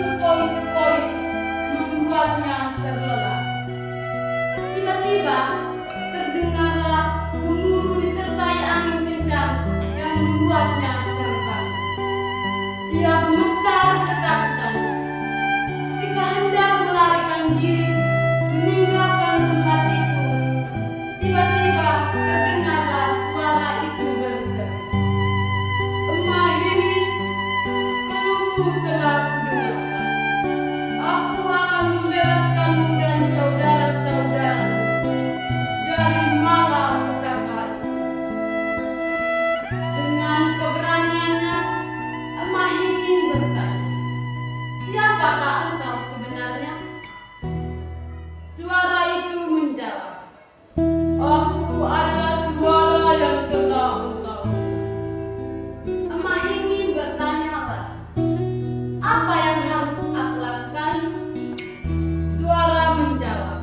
sepoi-sepoi membuatnya terlelap. Tiba-tiba terdengarlah gemuruh disertai angin kencang yang membuatnya terbang. Ia gemetar ketakutan. Ketika hendak melarikan diri meninggalkan tempat itu, tiba-tiba terdengarlah suara itu berseru, "Emah ini, keluhmu telah kudengarkan. Aku akan membebaskanmu dan saudara-saudaramu dari malapetaka itu." Dengan keberaniannya, Emah ini bertanya, "Siapakah engkau sebenarnya?" Suara itu menjawab, "Aku adalah suara yang telah engkau." Emah ini bertanya lagi, "Apa yang harus aku lakukan?" Suara menjawab,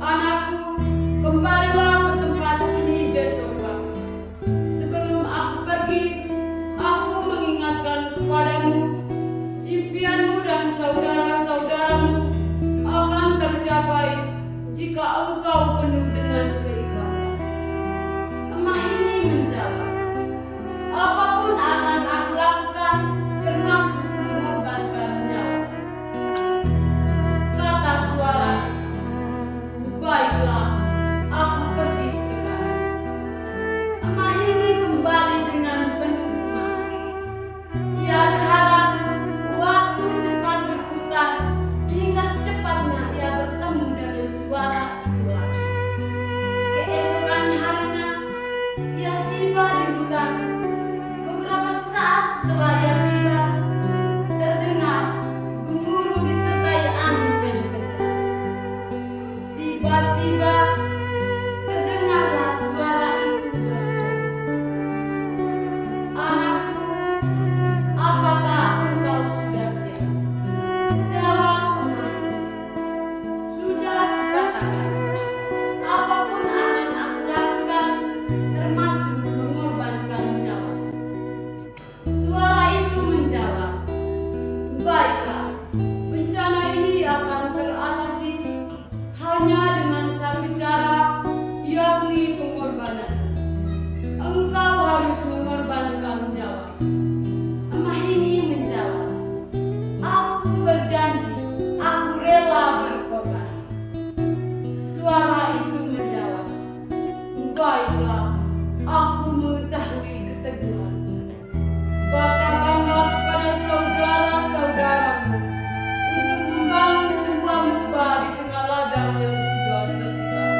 "Anakku, kembalilah ke tempat ini besok pagi. Sebelum aku pergi, aku mengingatkan kepadamu, impianmu dan saudara-saudaramu akan tercapai jika engkau penuh dengan keikhlasan." Emah ini menjawab, "Apapun akan aku lakukan, termasuk mengorbankan nyawa." Kata suara itu, "Baiklah, aku pergi sekarang." Emah ini kembali dengan penuh semangat. Ia berharap waktu cepat berputar sehingga secepatnya ia bertemu dengan suara itu lagi. Keesokan harinya, ia tiba di hutan. Beberapa saat setelah ia tiba, terdengar gemuruh disertai angin yang kencang. Tiba-tiba terdengarlah suara itu berseru, "Anakku, apakah engkau sudah siap?" Jawab Emah itu, "Sudah kukatakan, apapun akan aku lakukan, termasuk mengorbankan nyawa." Suara itu menjawab, "Baiklah, bencana ini akan teratasi hanya dengan satu cara, yakni pengorbanan. Engkau harus mengorbankan nyawa." Emah ini menjawab, "Aku berjanji, aku rela berkorban." Suara itu menjawab, "Baiklah, aku mengetahui keteguhanmu. Katakanlah kepada saudara-saudaramu untuk membangun sebuah mesbah di tengah ladang yang sudah tersebar.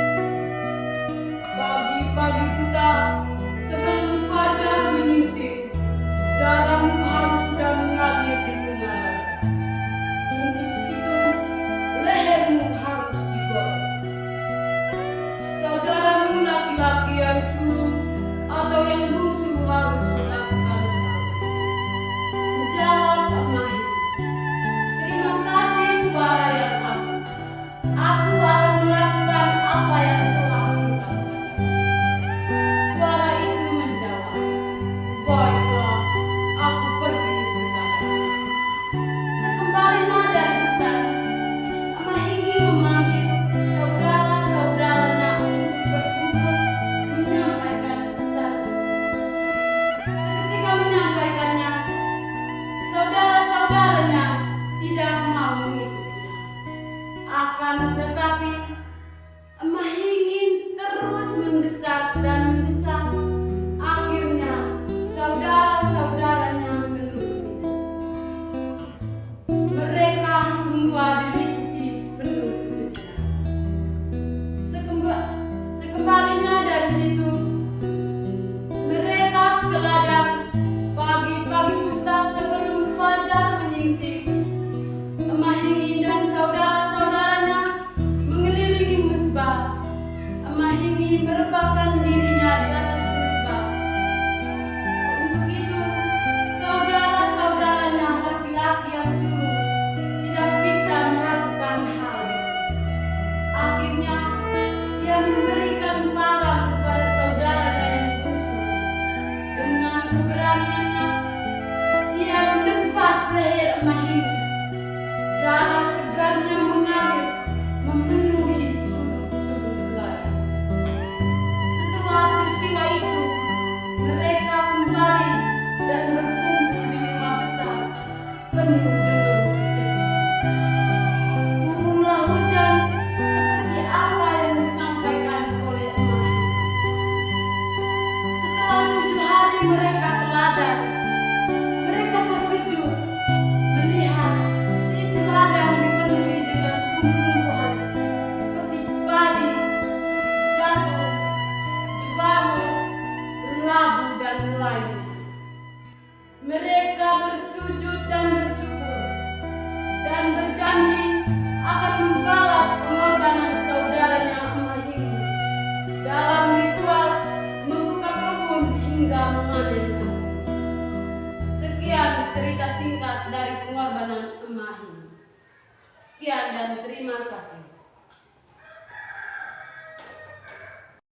Pagi-pagi buta, sebelum fajar menyingsing, darahmu harus sudah mengalir di tengah ladang. Untuk itu, lehermu harus digoreng. Saudaramu laki-laki yang sulung atau yang bungsu harus melakukan hal itu." Jawab Emah itu, "Terima kasih suara yang agung. Aku akan melakukan apa yang telah engkau katakan." Suara itu menjawab, "Baiklah, aku pergi sekarang." Sekembalinya dari hutan, Emah ini memanggil saudara-saudaranya untuk berkumpul menyampaikan pesan. Seketika menyampaikannya, saudara-saudaranya tidak mau mengikutinya. Akan tetapi, Emah ingin terus mendesak dan mendesak. Akhirnya, saudara-saudaranya menurutinya. Mereka semua diliputi penuh kesedihan. Sekembalinya dari situ, mereka ke ladang. Pagi-pagi buta sebelum fajar menyingsing, Emah ini dan saudara-saudaranya mengelilingi mesbah. Emah ini merebahkan dirinya di atas mesbah. Untuk itu, saudara-saudaranya laki-laki yang sulung tidak bisa melakukan hal itu. Akhirnya, ia memberikan parang kepada saudaranya yang bungsu. Dengan keberaniannya, ia menebas leher Emah ini darah segarnya mengalir memenuhi sudut-sudut ladang. Setelah peristiwa itu, mereka kembali dan berkumpul di rumah besar penuh dengan kesedihan. Turunlah hujan seperti apa yang disampaikan oleh Emah. Setelah 7 hari mereka ke ladang, mereka terkejut melihat seisi ladang dipenuhi dengan tumbuh-tumbuhan seperti padi, jagung, jebamu, labu, dan lainnya. Mereka bersujud dan bersyukur dan berjanji akan membalas pengorbanan saudaranya Emah Hinggi dalam ritual membuka kebun hingga memanen hasil. Sekian cerita singkat dari pengorbanan Emah Hinggi. Sekian dan terima kasih.